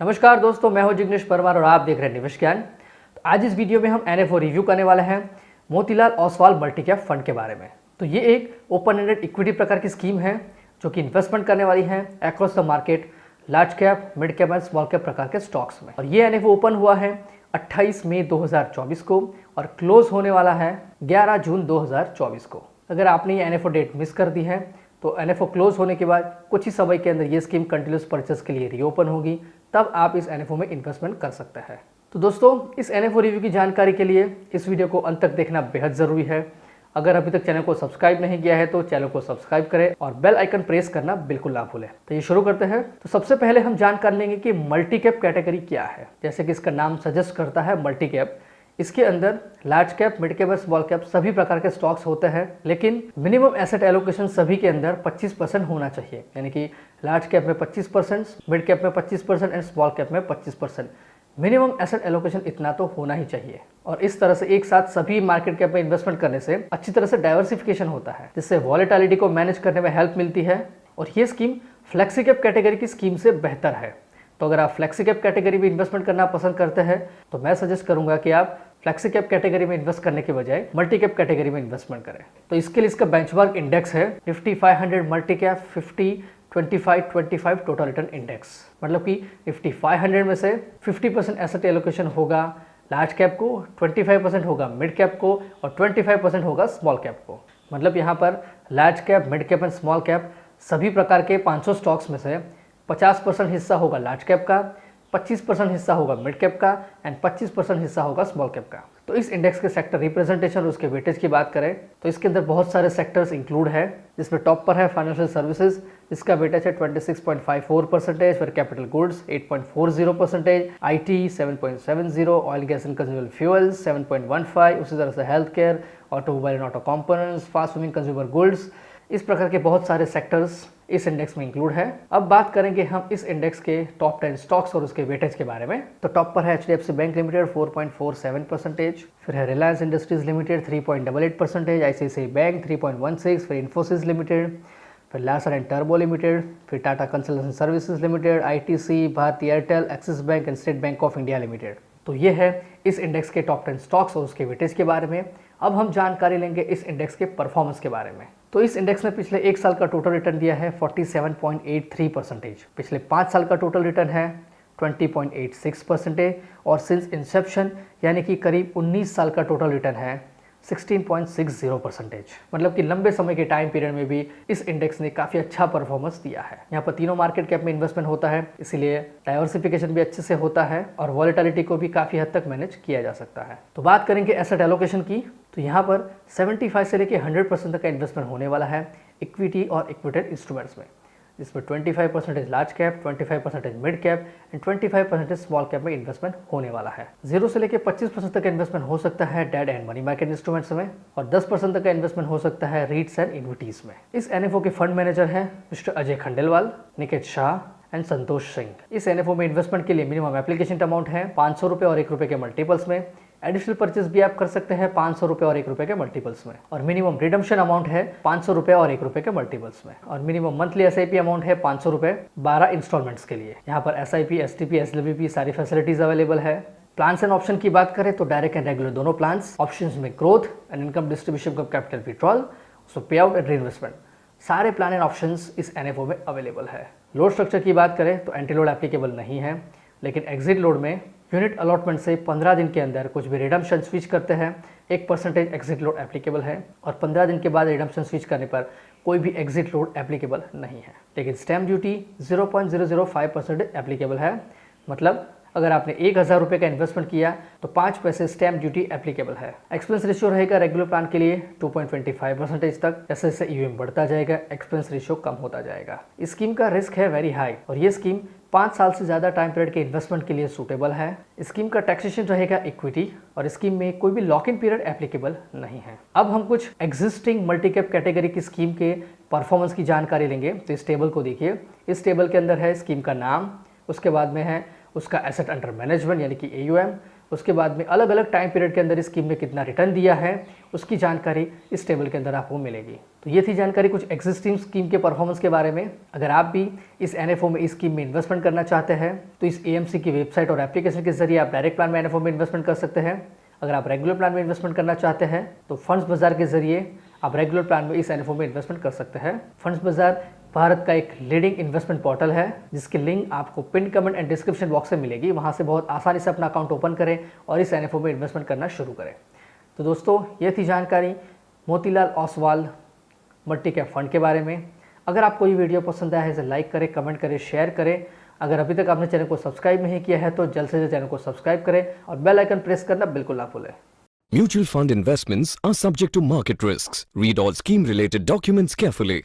नमस्कार दोस्तों, मैं हूं जिग्नेश परमार और आप देख रहे हैं निवेश ज्ञान। तो आज इस वीडियो में हम एनएफओ रिव्यू करने वाले हैं Motilal Oswal multi cap fund के बारे में। तो ये एक ओपन एंडेड इक्विटी प्रकार की स्कीम है जो कि इन्वेस्टमेंट करने वाली है across the market large cap, mid cap and small cap प्रकार के स्टॉक्स में। और ये एनएफओ ओपन हुआ है 28 मई 2024 को और क्लोज होने वाला है 11 जून 2024 को। अगर आपने ये एनएफओ डेट मिस कर दी है तो एनएफओ क्लोज होने के बाद कुछ ही समय के अंदर ये स्कीम कंटिन्यूस परचेस के लिए रीओपन होगी, तब आप इस एनएफओ में इन्वेस्टमेंट कर सकते हैं। तो दोस्तों, इस एनएफओ रिव्यू की जानकारी के लिए इस वीडियो को अंत तक देखना बेहद ज़रूरी है। अगर अभी तक चैनल को सब्सक्राइब नहीं किया है तो चैनल को सब्सक्राइब करें और बेल आइकन प्रेस करना बिल्कुल ना भूलें। तो ये शुरू करते हैं। तो सबसे पहले हम जानकारी लेंगे कि मल्टी कैप कैटेगरी क्या है। जैसे कि इसका नाम सजेस्ट करता है मल्टी कैप, इसके अंदर लार्ज कैप, मिड कैप और स्मॉल कैप सभी प्रकार के स्टॉक्स होते हैं, लेकिन मिनिमम एसेट एलोकेशन सभी के अंदर 25% होना चाहिए। यानी कि लार्ज कैप में 25%, मिड कैप में 25% एंड स्मॉल कैप में 25%। मिनिमम एसेट एलोकेशन इतना तो होना ही चाहिए। और इस तरह से एक साथ सभी मार्केट कैप में इन्वेस्टमेंट करने से अच्छी तरह से डाइवर्सिफिकेशन होता है, जिससे वॉलेटिलिटी को मैनेज करने में हेल्प मिलती है। और ये स्कीम फ्लेक्सी कैप कैटेगरी की स्कीम से बेहतर है। तो अगर आप फ्लेक्सी कैप कैटेगरी में इन्वेस्टमेंट करना पसंद करते हैं तो मैं सजेस्ट करूंगा कि आप फ्लेक्सी कैप कैटेगरी में इन्वेस्ट करने के बजाय मल्टी कैप कैटेगरी में इन्वेस्टमेंट करें। तो इसके लिए इसका बेंचमार्क इंडेक्स है Nifty 500 multi cap 50-25-25 total return index. मतलब कि निफ्टी 500 में से 50% एसेट एलोकेशन होगा लार्ज कैप को, 25% होगा मिड कैप को और 25% होगा स्मॉल कैप को। मतलब यहाँ पर large cap, mid cap and small cap सभी प्रकार के 500 स्टॉक्स में से 50% हिस्सा होगा लार्ज कैप का, 25% हिस्सा होगा मिड कैप का एंड 25% हिस्सा होगा स्मॉल कैप का। तो इस इंडेक्स के सेक्टर रिप्रेजेंटेशन और उसके वेटेज की बात करें तो इसके अंदर बहुत सारे सेक्टर्स इंक्लूड है, जिसमें टॉप पर है फाइनेंशियल सर्विसेज, जिसका वेटेज है 26.54%, फिर capital goods 8.40%, IT 7.70, oil gas and consumer fuels 7.15, उसी तरह से health care, automobile and auto components, fast moving consumer goods. इस प्रकार के बहुत सारे सेक्टर्स इस इंडेक्स में इंक्लूड है। अब बात करेंगे हम इस इंडेक्स के टॉप 10 स्टॉक्स और उसके वेटेज के बारे में। तो टॉप पर है एचडीएफसी बैंक लिमिटेड 4.47%, फिर है Reliance Industries Limited 3.88%, ICICI Bank 3.16, फिर इन्फोसिस लिमिटेड, फिर लार्सन एंड टर्बो लिमिटेड, फिर Tata Consultancy Services Limited, ITC, Bharti Airtel, Axis Bank and State Bank of India Limited. तो ये है इस इंडेक्स के टॉप 10 स्टॉक्स और उसके वेटेज के बारे में। अब हम जानकारी लेंगे इस इंडेक्स के परफॉर्मेंस के बारे में। तो इस इंडेक्स ने पिछले एक साल का टोटल रिटर्न दिया है 47.83%, पिछले 5 साल का टोटल रिटर्न है 20.86% और सिंस इंसेप्शन यानी कि करीब 19 साल का टोटल रिटर्न है 16.60%। मतलब कि लंबे समय के टाइम पीरियड में भी इस इंडेक्स ने काफ़ी अच्छा परफॉर्मेंस दिया है। यहाँ पर तीनों मार्केट कैप में इन्वेस्टमेंट होता है, इसीलिए डाइवर्सिफिकेशन भी अच्छे से होता है और वॉलेटिलिटी को भी काफ़ी हद तक मैनेज किया जा सकता है। तो बात करेंगे एसेट एलोकेशन की, तो यहाँ पर 75 से लेकर 100% तक का इन्वेस्टमेंट होने वाला है इक्विटी और इक्विटेड इंस्ट्रूमेंट्स में, जिसमें 25% large cap, 25% mid cap and 25% small cap में इन्वेस्टमेंट होने वाला है। 0 से लेकर 25% तक का इन्वेस्टमेंट हो सकता है debt and money market instruments में और 10% तक का इन्वेस्टमेंट हो सकता है रीट्स एंड इक्विटीज में। इस एनएफओ के फंड मैनेजर हैं मिस्टर अजय खंडेलवाल, निकेत शाह एंड संतोष सिंह। इस एनएफओ में इन्वेस्टमेंट के लिए मिनिमम एप्लीकेशन अमाउंट है 500 रुपये और 1 रुपये के मल्टीपल्स में। एडिशनल परचेज भी आप कर सकते हैं 500 रुपये और 1 रुपये के मल्टीपल्स में। और मिनिमम रिडम्पशन अमाउंट है 500 रुपये और 1 रुपये के मल्टीपल्स में। और मिनिमम मंथली एसआईपी अमाउंट है 500 रुपये 12 इंस्टॉलमेंट्स के लिए। यहाँ पर एसआईपी, एसटीपी, एसडब्ल्यूपी सारी फैसिलिटीज अवेलेबल है। प्लान्स एंड ऑप्शन की बात करें तो डायरेक्ट एंड रेगुलर दोनों प्लान्स, ऑप्शंस में ग्रोथ एंड इनकम डिस्ट्रीब्यूशन का कैपिटल विड्रॉल, सो पे आउट एंड रीइन्वेस्टमेंट, सारे प्लान एंड ऑप्शंस इस एनएफओ में अवेलेबल है। लोड स्ट्रक्चर की बात करें तो एंटी लोड एप्लीकेबल नहीं है, लेकिन एग्जिट लोड में यूनिट अलॉटमेंट से 15 दिन के अंदर कुछ भी रिडम्पशन स्विच करते हैं 1% एग्जिट लोड एप्लीकेबल है और 15 दिन के बाद रिडम्पशन स्विच करने पर कोई भी एग्जिट लोड एप्लीकेबल नहीं है। लेकिन स्टैम्प ड्यूटी 0.005% एप्लीकेबल है। मतलब अगर आपने 1000 रुपये का इन्वेस्टमेंट किया तो 5 पैसे स्टैम्प ड्यूटी एप्लीकेबल है। एक्सपेंस रेशियो रहेगा रेगुलर प्लान के लिए 2.25% तक। जैसे जैसे ईवीएम बढ़ता जाएगा एक्सपेंस रेशियो कम होता जाएगा। इस स्कीम का रिस्क है वेरी हाई और ये स्कीम 5 साल से ज़्यादा टाइम पीरियड के इन्वेस्टमेंट के लिए सूटेबल है। स्कीम का टैक्सेशन रहेगा इक्विटी और स्कीम में कोई भी लॉक इन पीरियड एप्लीकेबल नहीं है। अब हम कुछ एग्जिस्टिंग मल्टी कैप कैटेगरी की स्कीम के परफॉर्मेंस की जानकारी लेंगे। तो इस टेबल को देखिए, इस टेबल के अंदर है स्कीम का नाम, उसके बाद में है उसका एसेट अंडर मैनेजमेंट यानी कि AUM, उसके बाद में अलग अलग टाइम पीरियड के अंदर इस स्कीम ने कितना रिटर्न दिया है, उसकी जानकारी इस टेबल के अंदर आपको मिलेगी। तो ये थी जानकारी कुछ एग्जिस्टिंग स्कीम के परफॉर्मेंस के बारे में। अगर आप भी इस NFO में इस स्कीम में इन्वेस्टमेंट करना चाहते हैं तो इस AMC की वेबसाइट और एप्लीकेशन के जरिए आप डायरेक्ट प्लान में NFO में इन्वेस्टमेंट कर सकते हैं। अगर आप रेगुलर प्लान में इन्वेस्टमेंट करना चाहते हैं तो फंड्स बाजार के जरिए आप रेगुलर प्लान में इस NFO में इन्वेस्टमेंट कर सकते हैं। फंड्स बाजार भारत का एक लीडिंग इन्वेस्टमेंट पोर्टल है जिसकी लिंक आपको pin comment and description box में मिलेगी। वहां से बहुत आसानी से अपना अकाउंट ओपन करें और इस NFO में इन्वेस्टमेंट करना शुरू करें। तो दोस्तों, ये थी जानकारी Motilal Oswal multi cap fund के बारे में। अगर आपको ये वीडियो पसंद आया है इसे लाइक करें, कमेंट करें, शेयर करें। अगर अभी तक आपने चैनल को सब्सक्राइब नहीं किया है तो जल्द से जल्द चैनल को सब्सक्राइब करें और बेल आइकन प्रेस करना बिल्कुल ना भूलें। Mutual fund investments are subject to market risks. Read all scheme related documents carefully.